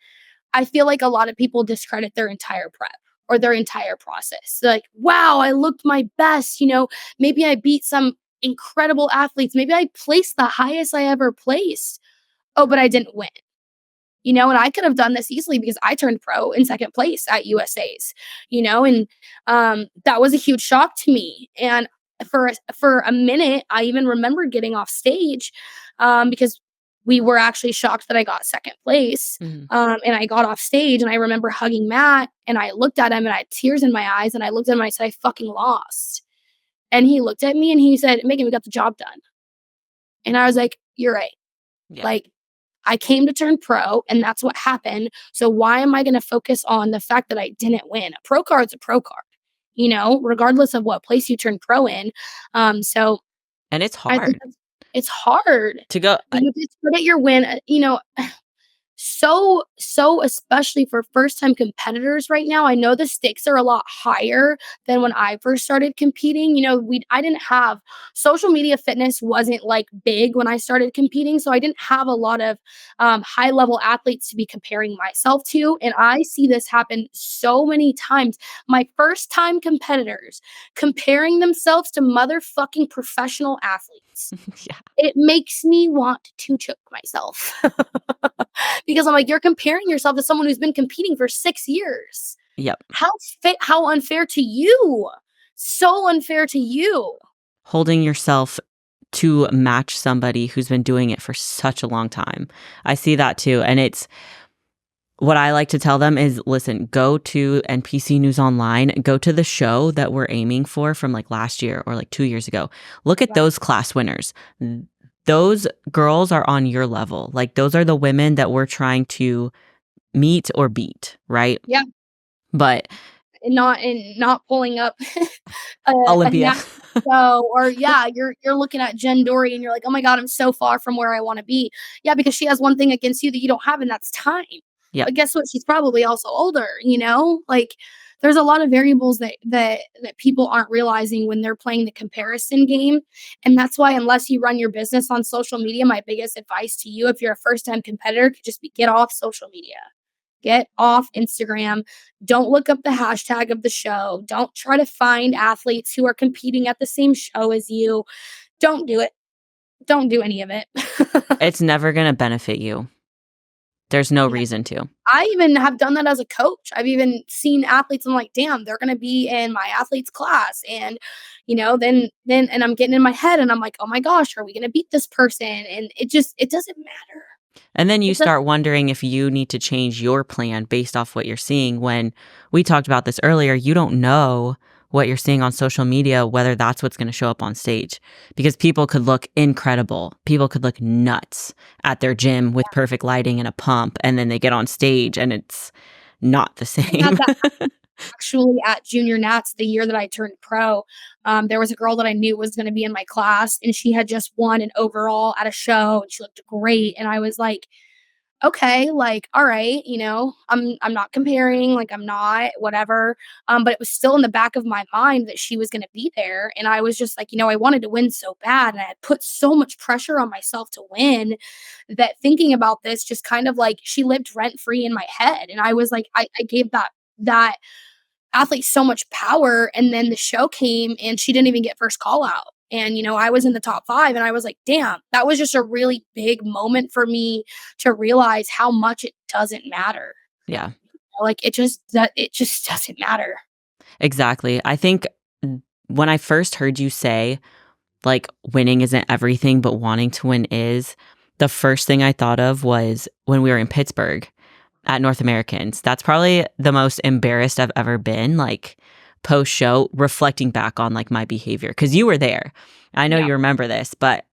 I feel like a lot of people discredit their entire prep or their entire process. Like, wow, I looked my best. Maybe I beat some incredible athletes. Maybe I placed the highest I ever placed. Oh, but I didn't win. And I could have done this easily because I turned pro in second place at USA's, and that was a huge shock to me. And for a minute, I even remember getting off stage because we were actually shocked that I got second place. Mhm. And I got off stage and I remember hugging Matt and I looked at him and I had tears in my eyes and I looked at him and I said, I fucking lost. And he looked at me and he said, Megan, we got the job done. And I was like, you're right. Yeah. Like, I came to turn pro and that's what happened. So why am I going to focus on the fact that I didn't win? A pro card's a pro card, regardless of what place you turn pro in. So And it's I think hard it's hard. to go. You discredit your win. So especially for first time competitors right now, I know the stakes are a lot higher than when I first started competing. I didn't have social media. Fitness wasn't like big when I started competing, so I didn't have a lot of high level athletes to be comparing myself to, and I see this happen so many times. My first time competitors comparing themselves to motherfucking professional athletes. Yeah. It makes me want to choke myself. Because I'm like, you're comparing yourself to someone who's been competing for 6 years. Yep. How unfair to you. So unfair to you. Holding yourself to match somebody who's been doing it for such a long time. I see that too. And it's what I like to tell them is, listen, go to NPC News Online, go to the show that we're aiming for from like last year or like 2 years ago. Look at those class winners. Those girls are on your level. Like those are the women that we're trying to meet or beat, right? Yeah. But And not pulling up a Olympia. national show, or yeah, you're looking at Jen Dory and you're like, oh my God, I'm so far from where I want to be. Yeah, because she has one thing against you that you don't have, and that's time. Yep. But guess what? She's probably also older, Like there's a lot of variables that people aren't realizing when they're playing the comparison game. And that's why, unless you run your business on social media, my biggest advice to you, if you're a first-time competitor, could just be get off social media. Get off Instagram. Don't look up the hashtag of the show. Don't try to find athletes who are competing at the same show as you. Don't do it. Don't do any of it. It's never going to benefit you. There's no Yeah. reason to. I even have done that as a coach. I've even seen athletes. I'm like, damn, they're going to be in my athletes class. And, and I'm getting in my head and I'm like, oh my gosh, are we going to beat this person? And it doesn't matter. And then you It doesn't. start wondering if you need to change your plan based off what you're seeing. When we talked about this earlier, you don't know what you're seeing on social media, whether that's what's going to show up on stage, because people could look incredible. People could look nuts at their gym with perfect lighting and a pump. And then they get on stage and it's not the I had same. that actually at Junior Nats the year that I turned pro. There was a girl that I knew was going to be in my class, and she had just won an overall at a show, and she looked great. And I was like, okay, like, all right, I'm not comparing, like, I'm not whatever. But it was still in the back of my mind that she was going to be there, and I was just like, I wanted to win so bad, and I had put so much pressure on myself to win that thinking about this just kind of like she lived rent free in my head, and I was like, I gave that athlete so much power. And then the show came and she didn't even get first call out. And, I was in the top 5 and I was like, damn, that was just a really big moment for me to realize how much it doesn't matter. Yeah. Like it just doesn't matter. Exactly. I think when I first heard you say, like, winning isn't everything, but wanting to win is, the first thing I thought of was when we were in Pittsburgh at North Americans. That's probably the most embarrassed I've ever been, like, post show, reflecting back on like my behavior. Because you were there. I know you remember this, but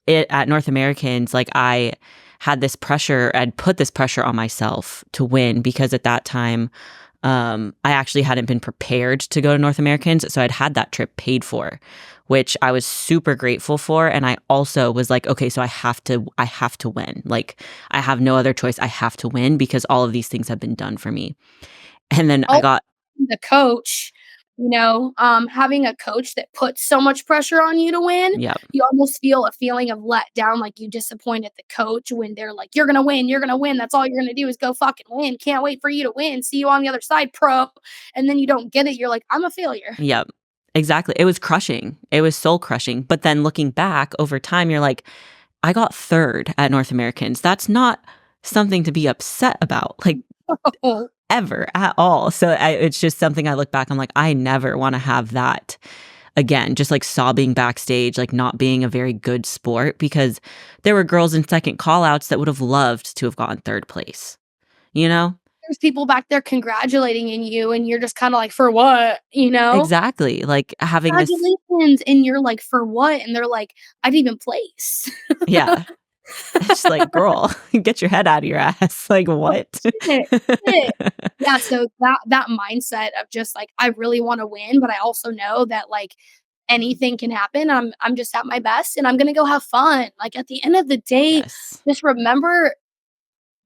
at North Americans, like, I had this pressure, I'd put this pressure on myself to win, because at that time, I actually hadn't been prepared to go to North Americans. So I'd had that trip paid for, which I was super grateful for. And I also was like, okay, so I have to win. Like, I have no other choice. I have to win because all of these things have been done for me. And then I got the coach, having a coach that puts so much pressure on you to win. Yeah. You almost feel a feeling of let down, like you disappointed the coach when they're like, you're gonna win, that's all you're gonna do is go fucking win, can't wait for you to win, see you on the other side, pro. And then you don't get it, you're like, I'm a failure. Yep. Exactly. It was crushing. It was soul crushing. But then looking back over time, you're like, I got 3rd at North Americans. That's not something to be upset about, like, ever at all. So it's just something I look back, I'm like, I never want to have that again, just like sobbing backstage, like not being a very good sport, because there were girls in second call outs that would have loved to have gotten 3rd place, There's people back there congratulating in you and you're just kind of like, for what, Exactly. Like having this. Congratulations. And you're like, for what? And they're like, I didn't even place. Yeah. It's like, girl, get your head out of your ass. Like, what? Yeah, so that mindset of just like, I really want to win, but I also know that like anything can happen. I'm just at my best and I'm gonna go have fun. Like at the end of the day, Yes. just remember,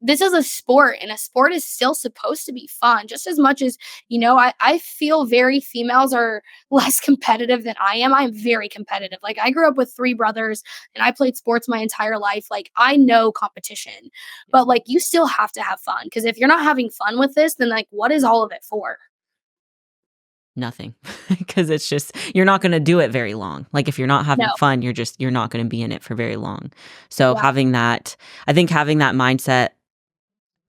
this is a sport and a sport is still supposed to be fun just as much as, I feel very females are less competitive than I am. I'm very competitive. Like I grew up with 3 brothers and I played sports my entire life. Like I know competition, but like you still have to have fun, because if you're not having fun with this, then like what is all of it for? Nothing. Because it's just, you're not going to do it very long. Like if you're not having fun, you're not going to be in it for very long. So having that, I think having that mindset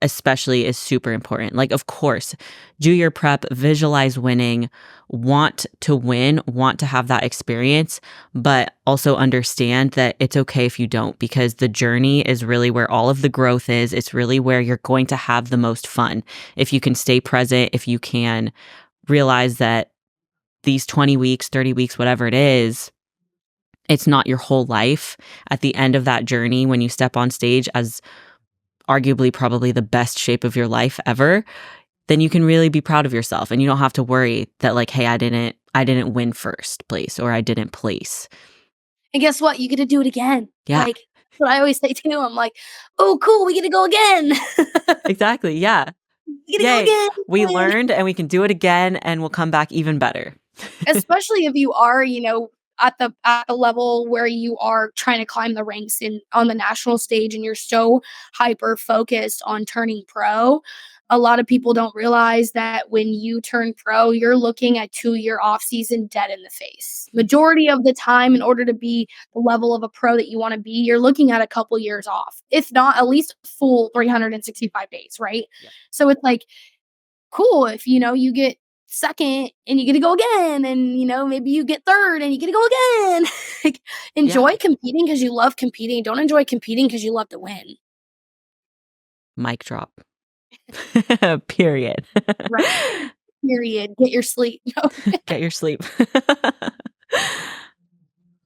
especially is super important. Like, of course, do your prep, visualize winning, want to win, want to have that experience, but also understand that it's okay if you don't, because the journey is really where all of the growth is. It's really where you're going to have the most fun. If you can stay present, if you can realize that these 20 weeks, 30 weeks, whatever it is, it's not your whole life. At the end of that journey, when you step on stage as arguably probably the best shape of your life ever, then you can really be proud of yourself, and you don't have to worry that like, hey, I didn't win first place, or I didn't place. And guess what? You get to do it again. Yeah. Like that's what I always say too. I'm like, oh, cool, we get to go again. Exactly. Yeah. We get to go again. We learned and we can do it again, and we'll come back even better. Especially if you are, at the level where you are trying to climb the ranks on the national stage and you're so hyper focused on turning pro. A lot of people don't realize that when you turn pro, you're looking at 2-year off season dead in the face. Majority of the time, in order to be the level of a pro that you want to be, you're looking at a couple years off, if not at least full 365 days, right? Yeah. So it's like, cool if, you get second and you get to go again, and maybe you get 3rd and you get to go again. Like, enjoy competing because you love competing. Don't enjoy competing because you love to win. Mic drop. Period. Right. Period. Get your sleep. Get your sleep.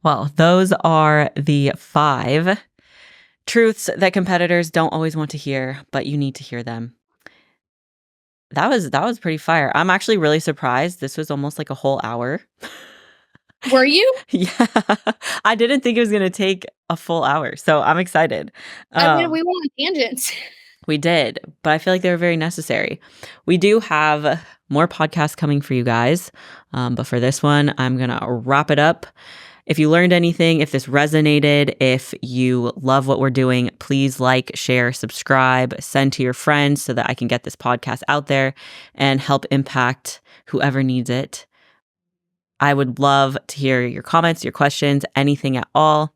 Well, those are the 5 truths that competitors don't always want to hear, but you need to hear them. That was pretty fire. I'm actually really surprised. This was almost like a whole hour. Were you? Yeah. I didn't think it was going to take a full hour. So I'm excited. I mean, we went on tangents. We did, but I feel like they were very necessary. We do have more podcasts coming for you guys. But for this one, I'm going to wrap it up. If you learned anything, if this resonated, if you love what we're doing, please like, share, subscribe, send to your friends so that I can get this podcast out there and help impact whoever needs it. I would love to hear your comments, your questions, anything at all.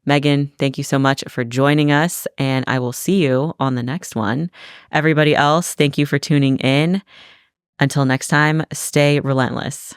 Megan, thank you so much for joining us, and I will see you on the next one. Everybody else, thank you for tuning in. Until next time, stay relentless.